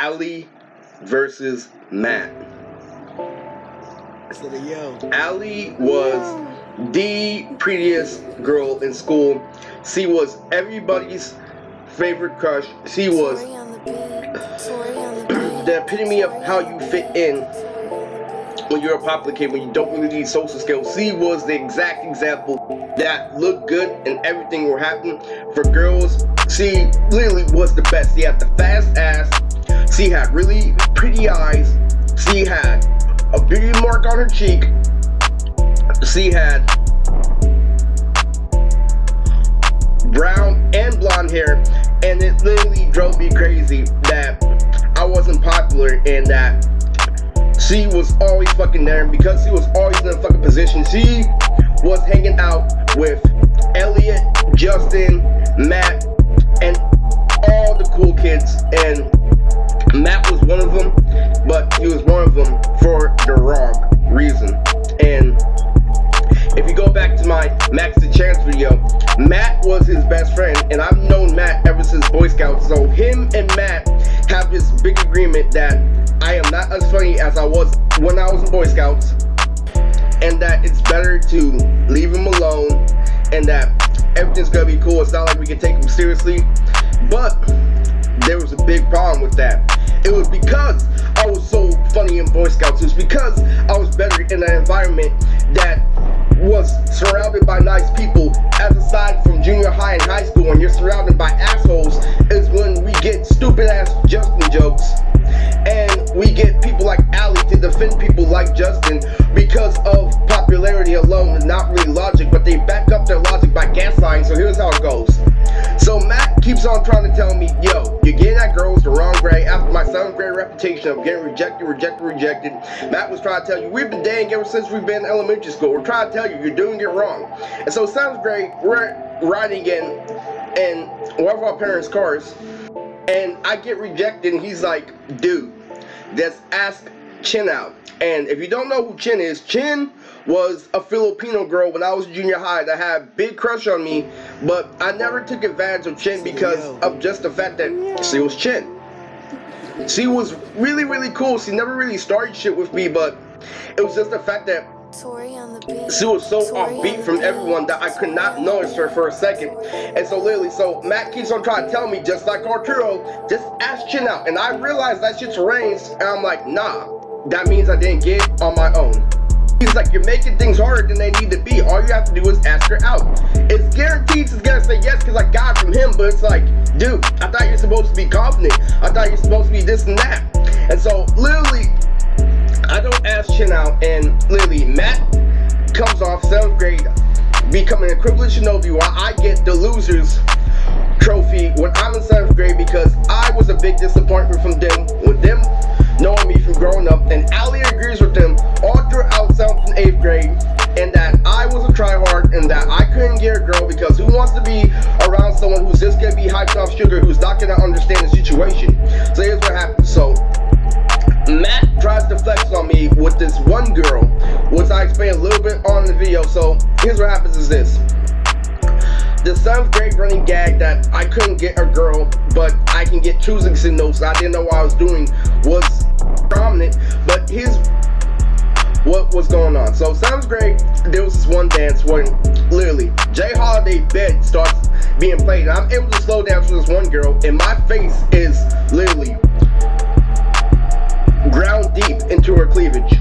Allie versus Matt. Allie was the prettiest girl in school. She was everybody's favorite crush. She was the epitome of how you fit in when you're a popular kid, when you don't really need social skills. She was the exact example that looked good and everything were happening for girls. She literally was the best. She had the fast ass. She had really pretty eyes. She had a beauty mark on her cheek. She had brown and blonde hair, and it literally drove me crazy that I wasn't popular and that she was always fucking there. And because she was always in a fucking position, she was hanging out with Elliot, Justin, Matt, and all the cool kids. And Matt was one of them, but he was one of them for the wrong reason. And if you go back to my Max the Chance video, Matt was his best friend, and I've known Matt ever since Boy Scouts. So him and Matt have this big agreement that I am not as funny as I was when I was in Boy Scouts, and that it's better to leave him alone, and that everything's gonna be cool. It's not like we can take him seriously. But there was a big problem with that. It was because I was so funny in Boy Scouts. It was because I was better in an environment that was surrounded by nice people. As aside from junior high and high school, when you're surrounded by assholes, is when we get stupid ass Justin jokes, and we get people like Allie to defend people like Justin because of popularity alone and not really logic, but they back up their logic by gaslighting. So here's how it goes. So Matt keeps on trying to tell me, yo, you're getting that girl with the wrong grade. After my 7th grade reputation of getting rejected, Matt was trying to tell you, we've been dating ever since we've been in elementary school. We're trying to tell you, you're doing it wrong. And so 7th grade, we're riding in one of our parents' cars, and I get rejected, and he's like, dude, just ask Chin out. And if you don't know who Chin is, Chin was a Filipino girl when I was in junior high that had a big crush on me, but I never took advantage of Chin because of just the fact that she was Chin. She was really, really cool. She never really started shit with me, but it was just the fact that she was so offbeat from everyone that I could not notice her for a second. And so literally, so Matt keeps on trying to tell me, just like Arturo, just ask Chin out. And I realized that shit's arranged, and I'm like, nah, that means I didn't get on my own. He's like, you're making things harder than they need to be. All you have to do is ask her out. It's guaranteed she's gonna say yes because I got it from him, but it's like, dude, I thought you're supposed to be confident. I thought you're supposed to be this and that. And so literally, I don't ask Chin out, and literally Matt comes off 7th grade becoming a privileged shinobi while I get the loser's trophy when I'm in 7th grade because I was a big disappointment from them, with them knowing me from growing up. And Allie agrees with them all throughout 7th and 8th grade, and that I was a tryhard and that I couldn't get a girl because who wants to be around someone who's just gonna be hyped off sugar, who's not gonna understand the situation. So here's what happened. So Matt tries to flex on me with this one girl, which I explained a little bit on the video. So here's what happens is this. The 7th grade running gag that I couldn't get a girl, but I can get choosing signals I didn't know what I was doing was prominent. But here's what was going on. So 7th grade, there was this one dance when literally Jay Holiday bed starts being played, and I'm able to slow dance with this one girl, and my face is literally ground deep into her cleavage,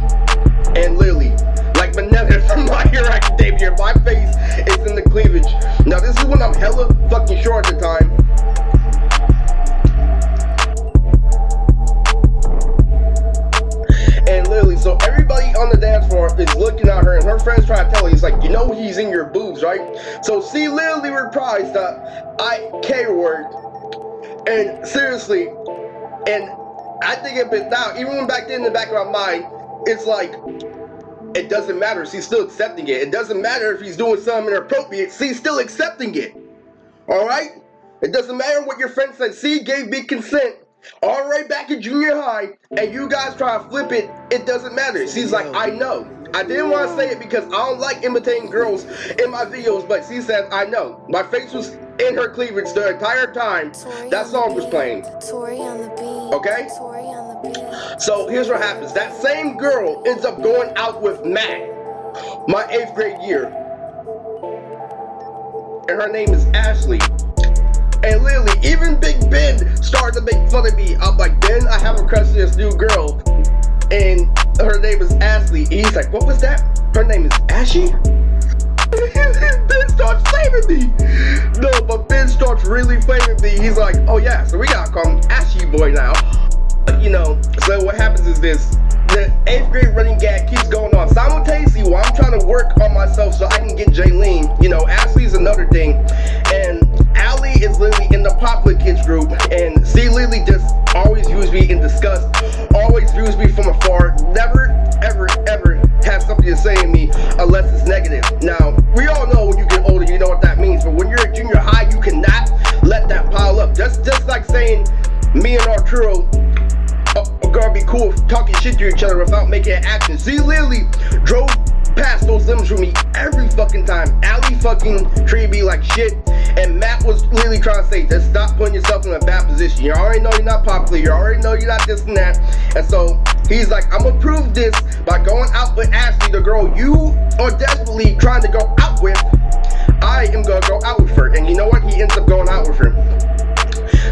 and literally like Manetta from My Hero Academia, my face is in the cleavage. Now this is when I'm hella fucking short at the time, and literally, so everybody on the dance floor is looking at her, and her friends try to tell her, he's like, you know he's in your boobs, right? So she literally reprised the IK word, and seriously, and I think of it now, even when back then in the back of my mind, it's like, it doesn't matter, she's still accepting it. It doesn't matter if he's doing something inappropriate, she's still accepting it. Alright? It doesn't matter what your friend said, she gave me consent alright back in junior high, and you guys try to flip it, it doesn't matter. She's like, I know. I didn't want to say it because I don't like imitating girls in my videos, but she says I know. My face was in her cleavage the entire time that song was playing. Okay? So here's what happens. That same girl ends up going out with Matt, my 8th grade year. And her name is Ashley. And literally, even Big Ben started to make fun of me. I'm like, Ben, I have a crush on this new girl. And her name is Ashley. And he's like, what was that? Her name is Ashy? Ben starts flaming me. No, but Ben starts really flaming me. He's like, oh yeah, so we gotta call him Ashy Boy now. But you know, so what happens is this. The 8th grade running gag keeps going on simultaneously while I'm trying to work on myself so I can get Jaylene. You know, Ashley's another thing. And Allie is literally in the Popular Kids group, and she literally just always views me in disgust, always views me from afar, never, ever, ever has something to say to me unless it's negative. Now, we all know when you get older, you know what that means, but when you're in junior high, you cannot let that pile up. Just like saying me and Arturo are gonna be cool talking shit to each other without making an action. She literally drove past those limits with me every fucking time. Allie fucking treated me like shit, and Matt was literally trying to say, just stop putting yourself in a bad position. You already know you're not popular, you already know you're not this and that. And so he's like, I'm gonna prove this by going out with Ashley, the girl you are desperately trying to go out with. I am gonna go out with her. And you know what? He ends up going out with her.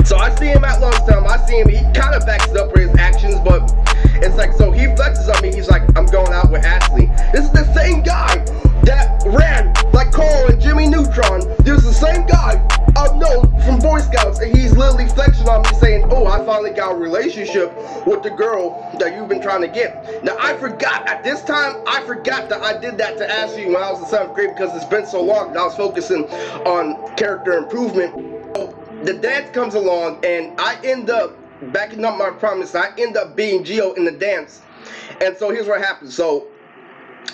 So I see him at lunchtime, I see him, he kind of backs it up for his actions, but it's like, so he flexes on me, he's like, I'm going out with Ashley. This is the same guy that ran like Carl and Jimmy Neutron. This is the same guy I've known from Boy Scouts, and he's literally flexing on me saying, oh, I finally got a relationship with the girl that you've been trying to get. Now I forgot, at this time, I forgot that I did that to Ashley when I was in 7th grade because it's been so long that I was focusing on character improvement. The dance comes along, and I end up backing up my promise. I end up being Gio in the dance. And so here's what happens. So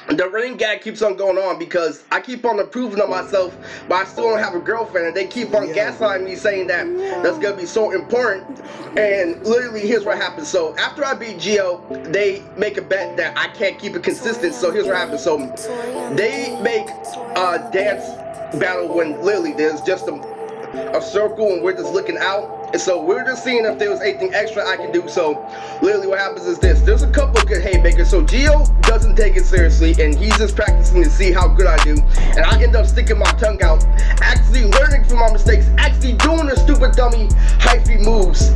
the running gag keeps on going on because I keep on improving on myself, but I still don't have a girlfriend, and they keep on gaslighting me saying that that's gonna be so important. And literally, here's what happens. So after I beat Gio, they make a bet that I can't keep it consistent. So here's what happens. So they make a dance battle when literally there's just a circle and we're just looking out, and so we're just seeing if there was anything extra I can do. So literally what happens is this. There's a couple of good haymakers. So Gio doesn't take it seriously, and he's just practicing to see how good I do, and I end up sticking my tongue out, actually learning from my mistakes, actually doing the stupid dummy hyphy moves,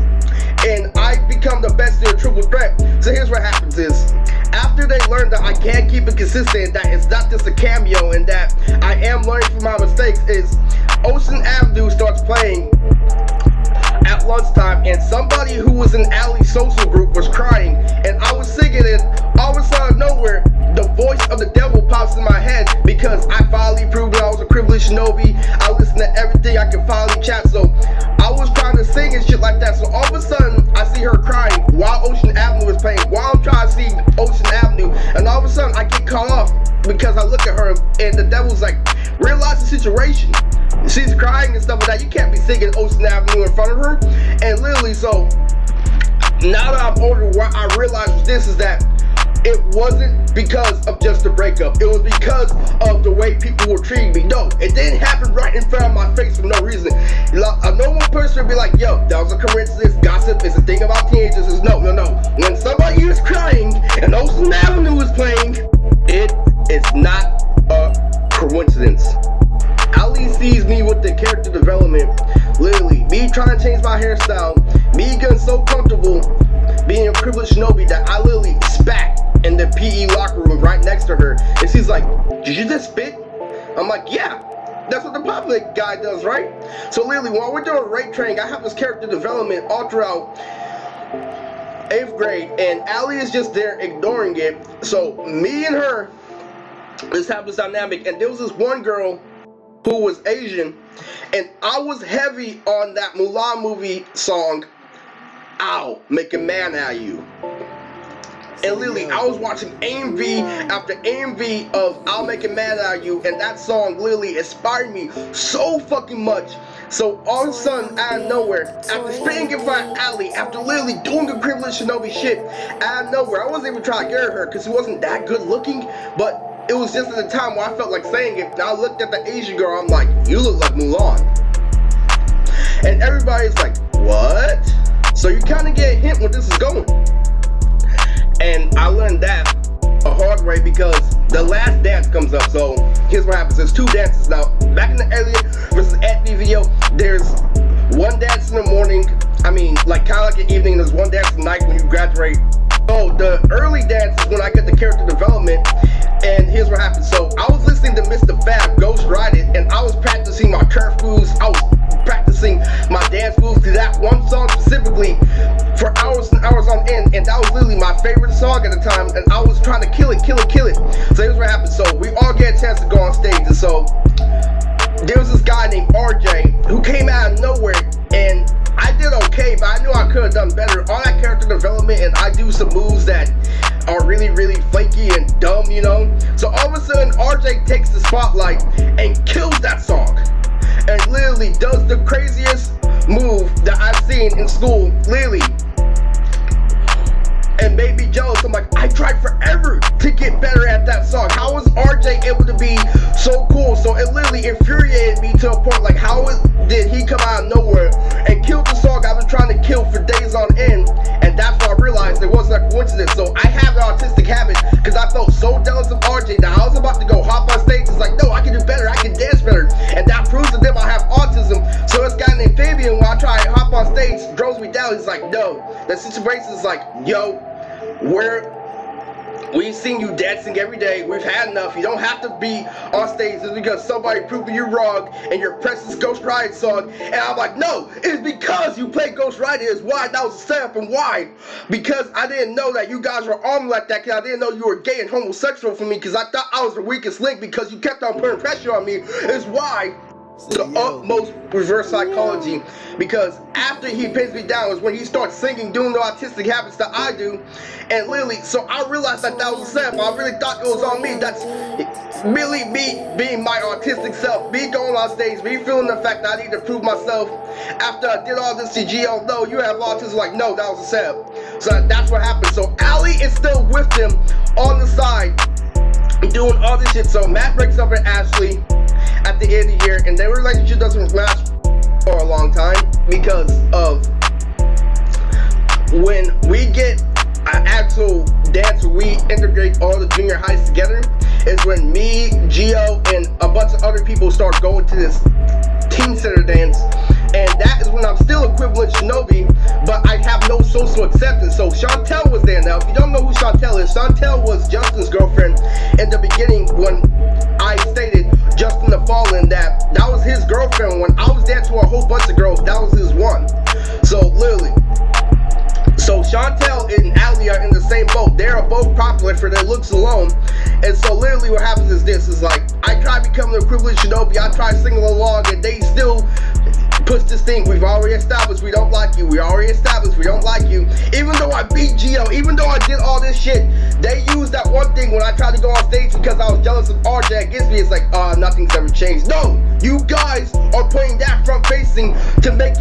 and I become the best in a triple threat. So here's what happens is, after they learn that I can't keep it consistent, that it's not just a cameo, and that I am learning from my mistakes, is Ocean Avenue starts playing at lunchtime, and somebody who was in Allie's social group was crying, and I was singing it. All of a sudden, nowhere, the voice of the devil pops in my head because I finally proved that I was a privileged shinobi. I listened to everything, I could finally chat, so I was trying to sing and shit like that. So all of a sudden, I see her crying while Ocean Avenue is playing, while I'm trying to see Ocean Avenue, and all of a sudden, I get cut off because I look at her, and the devil's like, realize the situation. She's crying and stuff like that. You can't be singing Ocean Avenue in front of her. And literally, so now that I'm older, what I realized was this, is that it wasn't because of just a breakup. It was because of the way people were treating me. No, it didn't happen right in front of my face for no reason. A normal person would be like, yo, that was a coincidence. Gossip is a thing about teenagers. Is no. When somebody is crying and Ocean Avenue is playing, it is not a coincidence. Ali sees me with the character development, literally, me trying to change my hairstyle, me getting so comfortable being a privileged shinobi that I literally spat in the PE locker room right next to her, and she's like, did you just spit? I'm like, yeah, that's what the public guy does, right? So literally, while we're doing rate training, I have this character development all throughout 8th grade, and Ali is just there ignoring it. So me and her just have this dynamic, and there was this one girl who was Asian, and I was heavy on that Mulan movie song, Ow, Make a Man Out of You. And literally, I was watching AMV after AMV of I'll Make It Mad At You, and that song literally inspired me so fucking much. So all of a sudden, out of nowhere, after spitting in front of Ali, after literally doing the Privilege Shinobi shit, out of nowhere, I wasn't even trying to get at her because he wasn't that good looking, but it was just at the time where I felt like saying it, and I looked at the Asian girl, I'm like, you look like Mulan. And everybody's like, what? So you kind of get a hint where this is going. And I learned that a hard way because the last dance comes up. So here's what happens. There's two dances. Now, back in the Elliot versus Anthony video, there's one dance in the morning. I mean, like kind of like an evening. There's one dance at night when you graduate. So the early dance is when I get the character development. And here's what happens. So I was listening to Mr. Fab Ghost Ride It, and I was practicing my curve moves. I was practicing my dance moves to that one song specifically for hours and hours on end, and that was literally my favorite song at the time, and I was trying to kill it. So here's what happened. So we all get a chance to go on stage, and so there was this guy named RJ who came out of nowhere, and I did okay, but I knew I could have done better. All that character development, and I do some moves that are really, really flaky and dumb, you know? So all of a sudden, RJ takes the spotlight and kills that song. And literally does the craziest move that I've seen in school, literally. And made me jealous. I'm like, I tried forever to get better at that song. How was RJ able to be so cool? So it literally infuriated me to a point, like how did he come out of nowhere and kill the song I've been trying to kill for days on end? And that's when I realized it wasn't a coincidence. So I have an autistic habit because I felt so jealous of RJ that I was about to go hop on stage. It's like, no, I can do better, I can dance better. And that proves to them I have autism. So this guy named Fabian, when I try to hop on stage, throws me down. He's like, no. The situation is like, yo, we've seen you dancing every day. We've had enough. You don't have to be on stage just because somebody proving you wrong and your precious Ghost Ride song. And I'm like, no, it's because you played Ghost Ride is why that was a setup. And why? Because I didn't know that you guys were on like that, because I didn't know you were gay and homosexual for me, because I thought I was the weakest link because you kept on putting pressure on me. Is why the utmost reverse psychology, because after he pins me down is when he starts singing, doing the autistic habits that I do, and literally, so I realized that that was a setup. I really thought it was on me. That's really me being my autistic self, me going on stage, me feeling the fact that I need to prove myself after I did all this to Gio. No, you have autism. Like, no, that was a setup. So that's what happened. So Ali is still with him on the side doing all this shit. So Matt breaks up with Ashley at the end of the year, and their relationship doesn't last for a long time because of when we get an actual dance where we integrate all the junior highs together, is when me, Gio, and a bunch of other people start going to this teen center dance. And that is when I'm still equivalent Shinobi, but I have no social acceptance. So Chantel was there. Now, if you don't know who Chantel is, Chantel was Justin's girlfriend in the beginning when I stated Justin the Fallen, that was his girlfriend. When I was dancing with a whole bunch of girls, that was his one. So literally, so Chantel and Ali are in the same boat. They are both popular for their looks alone. And so literally what happens is this, is like, I try becoming a privileged Shinobi, I try singing along, and they still push this thing, we've already established we don't like you, we already established we don't like you. Even though I beat Gio, even though I did all this shit, they used that one thing when I tried to go on stage because I was jealous of RJ against me. It's like, nothing's ever changed. No, you guys are putting that front facing to make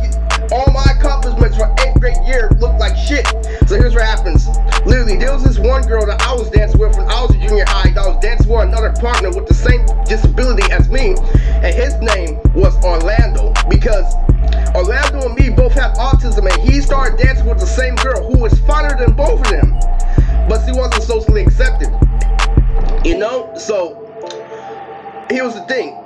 all my accomplishments for 8th grade year look like shit. So here's what happens. Literally, there was this one girl that I was dancing with when I was in junior high, that was dancing with another partner with the same disability as me, and his name was Orlando, because Orlando and me both have autism, and he started dancing with the same girl who was finer than both of them, but she wasn't socially accepted, you know? So here's the thing.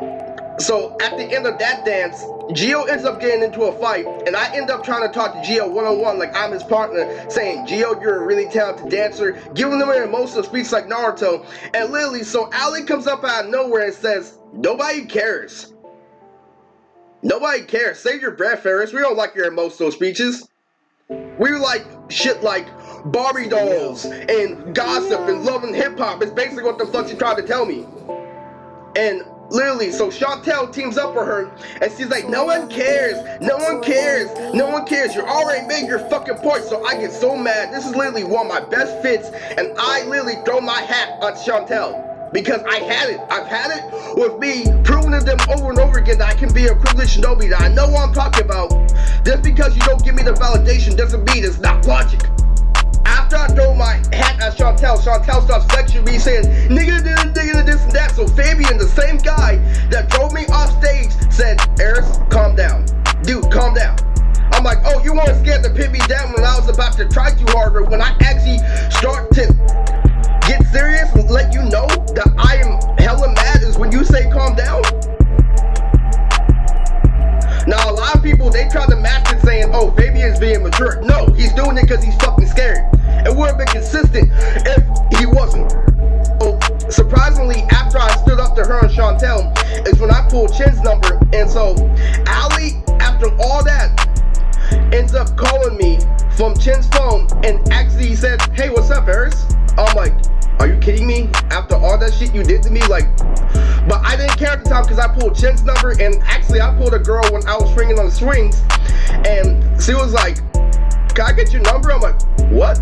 So at the end of that dance, Gio ends up getting into a fight, and I end up trying to talk to Gio one-on-one like I'm his partner, saying, Gio, you're a really talented dancer, giving them an emotional speech like Naruto. And literally, so Ali comes up out of nowhere and says, nobody cares. Nobody cares. Save your breath, Ferris. We don't like your emotional speeches. We like shit like Barbie dolls and gossip and love and hip-hop. It's basically what the fuck she tried to tell me. And literally, so Chantel teams up with her, and she's like, no one cares, no one cares, no one cares, you already made your fucking point. So I get so mad. This is literally one of my best fits, and I literally throw my hat on Chantel. Because I had it. I've had it with me proving to them over and over again that I can be a privileged shinobi, that I know what I'm talking about. Just because you don't give me the validation doesn't mean it's not logic. After I throw my hat at Chantel, Chantel starts lecturing me saying, nigga this and that. So Fabian, the same guy that drove me off stage, said, Eris, calm down. Dude, calm down. I'm like, oh, you weren't scared to pin me down when I was about to try too hard, or when I actually start to get serious and let you know that I am hella mad is when you say calm down? Now a lot of people, they try to match it saying, oh, Fabian's being mature. No, he's doing it because he's fucking scared. It would have been consistent if he wasn't. So surprisingly, after I stood up to her and Chantel is when I pulled Chin's number. And so Ali, after all that, ends up calling me from Chin's phone and actually said, hey, what's up, Eris? I'm like, are you kidding me? After all that shit you did to me? Like, but I didn't care at the time because I pulled Chin's number, and actually I pulled a girl when I was swinging on the swings, and she was like, can I get your number? I'm like, what?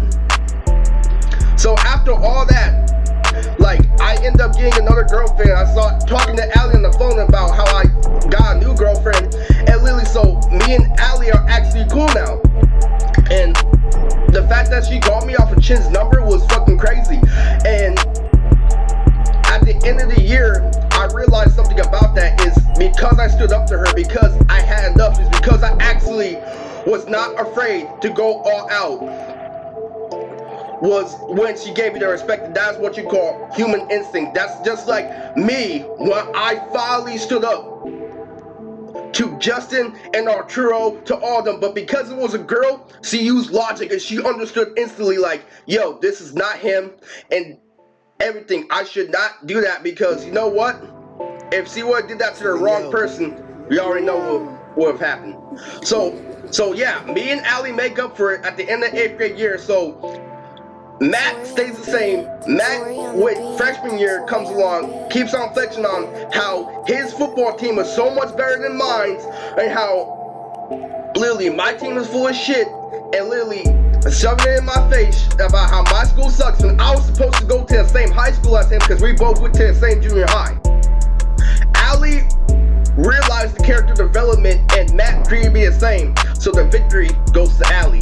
So after all that, like, I end up getting another girlfriend. I started talking to Ali on the phone about how I got a new girlfriend, and literally, so me and Ali are actually cool now. And the fact that she got me off of Chin's number was fucking crazy. And at the end of the year, I realized something about that is because I stood up to her, because I had enough, is because I actually was not afraid to go all out, was when she gave me the respect. And that's what you call human instinct. That's just like me when I finally stood up to Justin and Arturo, to all of them. But because it was a girl, she used logic and she understood instantly, like, yo, this is not him and everything. I should not do that, because you know what? If she would have did that to the wrong person, we already know what would have happened. So yeah, me and Ali make up for it at the end of 8th grade year. So Matt stays the same. Matt, with freshman year, comes along, keeps on flexing on how his football team is so much better than mine, and how literally my team is full of shit, and literally shoving it in my face about how my school sucks when I was supposed to go to the same high school as him because we both went to the same junior high. Ali realized the character development, and Matt treated me the same, so the victory goes to Ali.